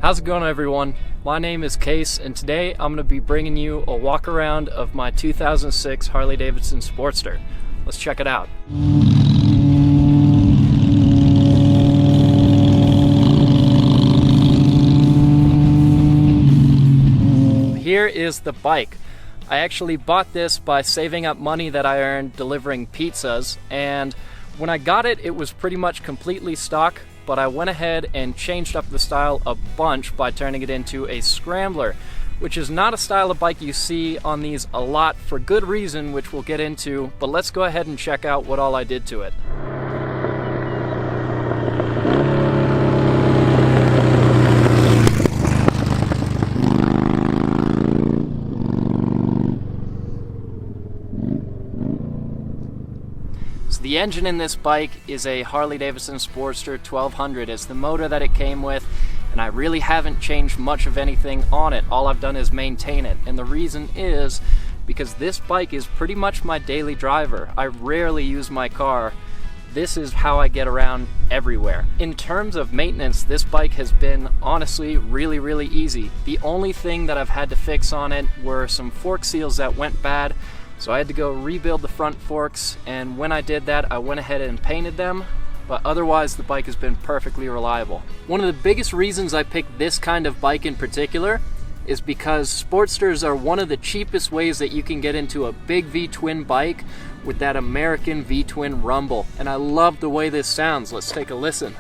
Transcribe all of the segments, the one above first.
How's it going, everyone? My name is Case, and today I'm going to be bringing you a walk around of my 2006 Harley-Davidson Sportster. Let's check it out. Here is the bike. I actually bought this by saving up money that I earned delivering pizzas, and when I got it, it was pretty much completely stock, but I went ahead and changed up the style a bunch by turning it into a Scrambler, which is not a style of bike you see on these a lot for good reason, which we'll get into, but let's go ahead and check out what all I did to it. The engine in this bike is a Harley-Davidson Sportster 1200. It's the motor that it came with, and I really haven't changed much of anything on it. All I've done is maintain it, and the reason is because this bike is pretty much my daily driver. I rarely use my car. This is how I get around everywhere. In terms of maintenance, this bike has been honestly really easy. The only thing that I've had to fix on it were some fork seals that went bad. So I had to go rebuild the front forks, and when I did that, I went ahead and painted them, but otherwise the bike has been perfectly reliable. One of the biggest reasons I picked this kind of bike in particular is because Sportsters are one of the cheapest ways that you can get into a big V-twin bike with that American V-twin rumble. And I love the way this sounds. Let's take a listen.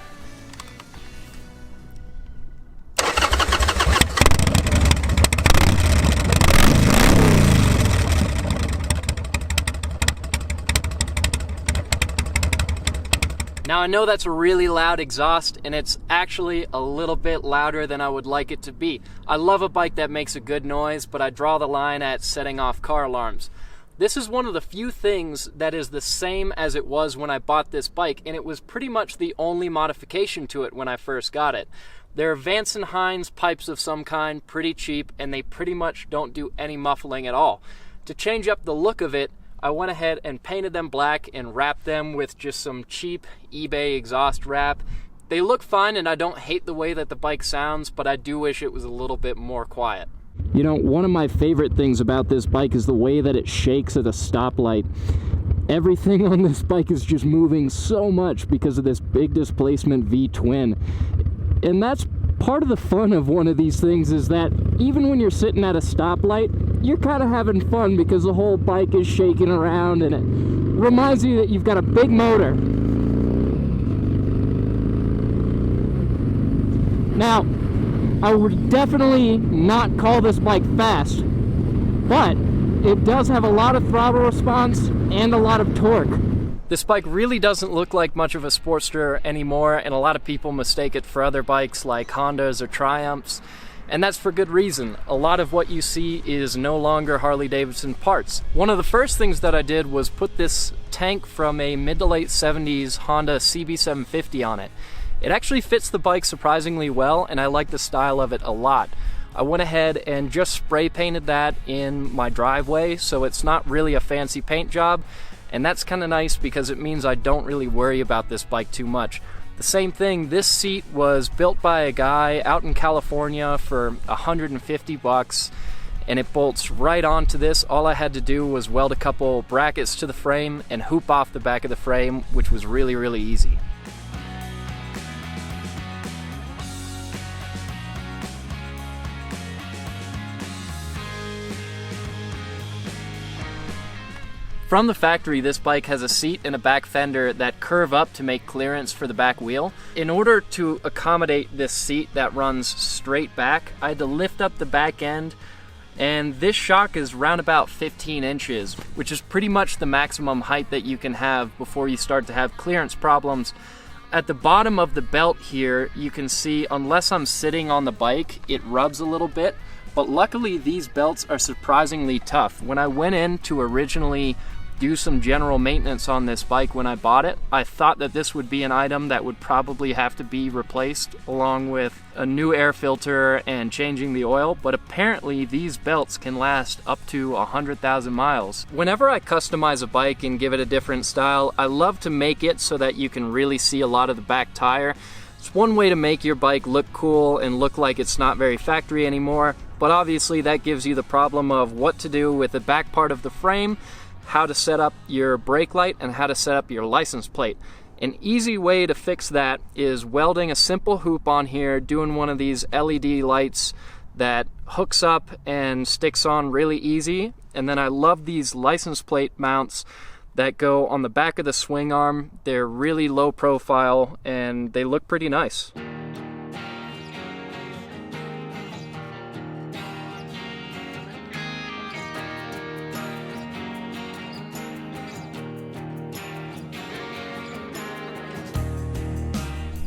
Now I know that's a really loud exhaust, and it's actually a little bit louder than I would like it to be. I love a bike that makes a good noise, but I draw the line at setting off car alarms. This is one of the few things that is the same as it was when I bought this bike, and it was pretty much the only modification to it when I first got it. They're Vance & Hines pipes of some kind, pretty cheap, and they pretty much don't do any muffling at all. To change up the look of it, I went ahead and painted them black and wrapped them with just some cheap eBay exhaust wrap. They look fine, and I don't hate the way that the bike sounds, but I do wish it was a little bit more quiet. You know, one of my favorite things about this bike is the way that it shakes at a stoplight. Everything on this bike is just moving so much because of this big displacement V-twin. And that's part of the fun of one of these things, is that even when you're sitting at a stoplight, you're kind of having fun because the whole bike is shaking around, and it reminds you that you've got a big motor. Now, I would definitely not call this bike fast, but it does have a lot of throttle response and a lot of torque. This bike really doesn't look like much of a Sportster anymore, and a lot of people mistake it for other bikes like Hondas or Triumphs, and that's for good reason. A lot of what you see is no longer Harley-Davidson parts. One of the first things that I did was put this tank from a mid to late 70s Honda CB750 on it. It actually fits the bike surprisingly well, and I like the style of it a lot. I went ahead and just spray painted that in my driveway, so it's not really a fancy paint job. And that's kind of nice because it means I don't really worry about this bike too much. The same thing, this seat was built by a guy out in California for 150 bucks, and it bolts right onto this. All I had to do was weld a couple brackets to the frame and hoop off the back of the frame, which was really easy. From the factory, this bike has a seat and a back fender that curve up to make clearance for the back wheel. In order to accommodate this seat that runs straight back, I had to lift up the back end, and this shock is round about 15 inches, which is pretty much the maximum height that you can have before you start to have clearance problems. At the bottom of the belt here, you can see, unless I'm sitting on the bike, it rubs a little bit, but luckily these belts are surprisingly tough. When I went in to originally do some general maintenance on this bike when I bought it. I thought that this would be an item that would probably have to be replaced along with a new air filter and changing the oil, but apparently these belts can last up to 100,000 miles. Whenever I customize a bike and give it a different style, I love to make it so that you can really see a lot of the back tire. It's one way to make your bike look cool and look like it's not very factory anymore, but obviously that gives you the problem of what to do with the back part of the frame, how to set up your brake light, and how to set up your license plate. An easy way to fix that is welding a simple hoop on here, doing one of these LED lights that hooks up and sticks on really easy. And then I love these license plate mounts that go on the back of the swing arm. They're really low profile and they look pretty nice.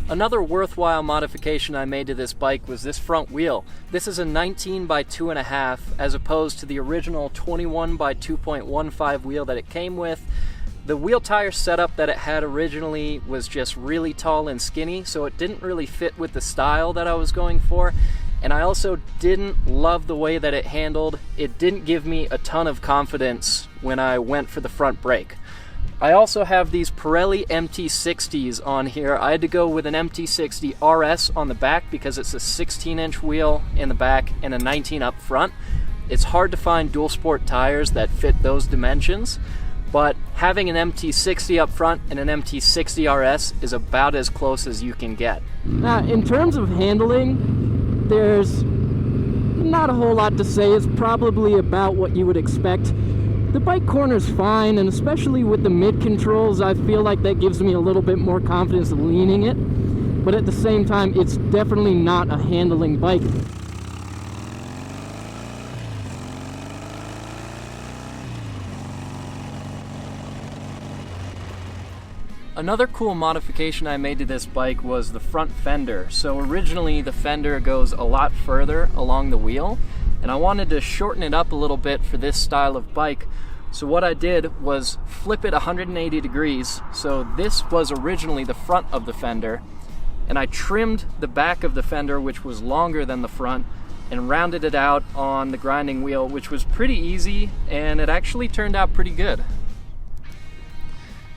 Another worthwhile modification I made to this bike was this front wheel. This is a 19 by 2.5 as opposed to the original 21 by 2.15 wheel that it came with. The wheel tire setup that it had originally was just really tall and skinny, so it didn't really fit with the style that I was going for. And I also didn't love the way that it handled. It didn't give me a ton of confidence when I went for the front brake. I also have these Pirelli MT60s on here. I had to go with an MT60 RS on the back because it's a 16-inch wheel in the back and a 19 up front. It's hard to find dual sport tires that fit those dimensions, but having an MT60 up front and an MT60 RS is about as close as you can get. Now, in terms of handling, there's not a whole lot to say. It's probably about what you would expect. The bike corner's fine, and especially with the mid controls, I feel like that gives me a little bit more confidence leaning it. But at the same time, it's definitely not a handling bike. Another cool modification I made to this bike was the front fender. So originally the fender goes a lot further along the wheel, and I wanted to shorten it up a little bit for this style of bike. So what I did was flip it 180 degrees. So this was originally the front of the fender, and I trimmed the back of the fender, which was longer than the front, and rounded it out on the grinding wheel, which was pretty easy, and it actually turned out pretty good.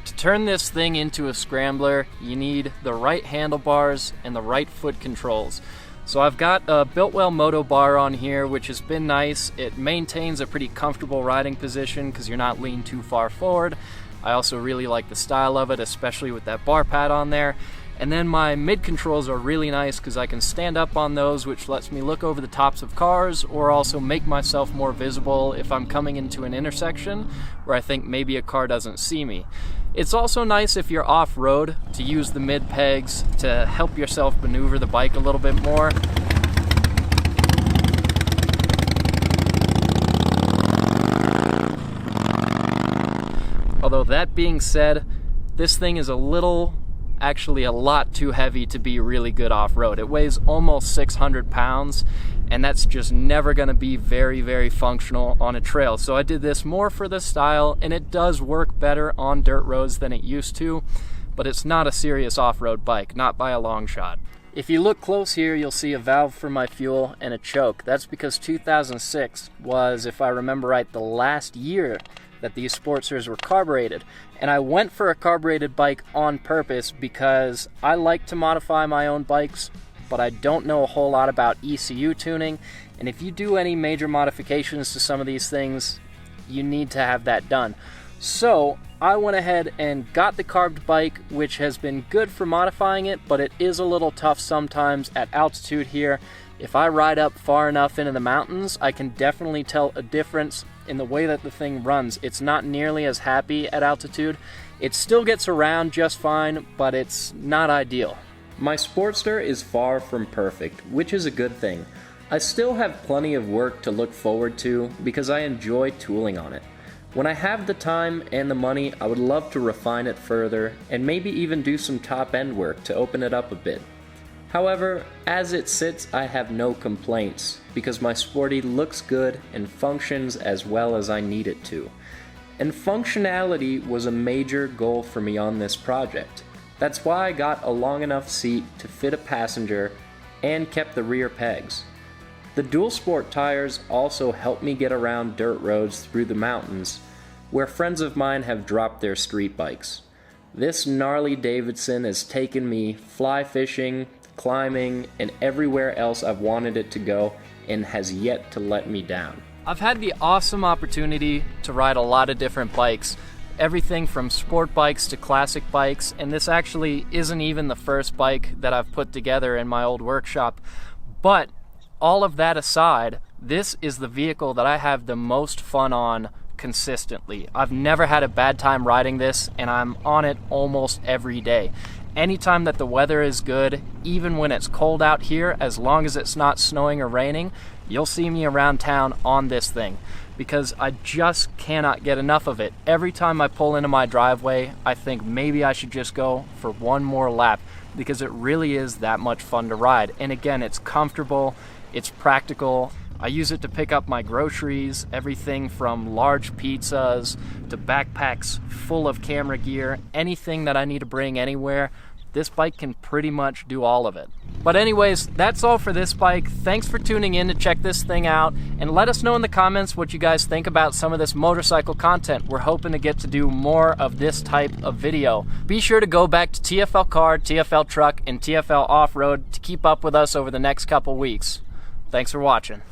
To turn this thing into a scrambler, you need the right handlebars and the right foot controls. So I've got a Biltwell Moto bar on here, which has been nice. It maintains a pretty comfortable riding position because you're not leaned too far forward. I also really like the style of it, especially with that bar pad on there. And then my mid controls are really nice because I can stand up on those, which lets me look over the tops of cars or also make myself more visible if I'm coming into an intersection where I think maybe a car doesn't see me. It's also nice if you're off-road to use the mid pegs to help yourself maneuver the bike a little bit more. Although that being said, this thing is actually a lot too heavy to be really good off-road. It weighs almost 600 pounds, and that's just never going to be very, very functional on a trail. So I did this more for the style, and it does work better on dirt roads than it used to, but it's not a serious off-road bike, not by a long shot. If you look close here, you'll see a valve for my fuel and a choke. That's because 2006 was, if I remember right, the last year that these Sportsters were carbureted. And I went for a carbureted bike on purpose because I like to modify my own bikes, but I don't know a whole lot about ECU tuning. And if you do any major modifications to some of these things, you need to have that done. So I went ahead and got the carbed bike, which has been good for modifying it, but it is a little tough sometimes at altitude here. If I ride up far enough into the mountains, I can definitely tell a difference in the way that the thing runs. It's not nearly as happy at altitude. It still gets around just fine, but it's not ideal. My Sportster is far from perfect, which is a good thing. I still have plenty of work to look forward to because I enjoy tooling on it. When I have the time and the money, I would love to refine it further and maybe even do some top-end work to open it up a bit. However, as it sits, I have no complaints because my Sporty looks good and functions as well as I need it to. and functionality was a major goal for me on this project. That's why I got a long enough seat to fit a passenger and kept the rear pegs. The dual sport tires also helped me get around dirt roads through the mountains, where friends of mine have dropped their street bikes. This gnarly Davidson has taken me fly fishing, climbing, and everywhere else I've wanted it to go, and has yet to let me down. I've had the awesome opportunity to ride a lot of different bikes, everything from sport bikes to classic bikes, and this actually isn't even the first bike that I've put together in my old workshop. But all of that aside, this is the vehicle that I have the most fun on consistently. I've never had a bad time riding this, and I'm on it almost every day. Anytime that the weather is good, even when it's cold out here, as long as it's not snowing or raining, you'll see me around town on this thing, because I just cannot get enough of it. Every time I pull into my driveway, I think maybe I should just go for one more lap, because it really is that much fun to ride. And again, it's comfortable, it's practical. I use it to pick up my groceries, everything from large pizzas to backpacks full of camera gear, anything that I need to bring anywhere. This bike can pretty much do all of it. But anyways, that's all for this bike. Thanks for tuning in to check this thing out, and let us know in the comments what you guys think about some of this motorcycle content. We're hoping to get to do more of this type of video. Be sure to go back to TFL Car, TFL Truck, and TFL Off-Road to keep up with us over the next couple weeks. Thanks for watching.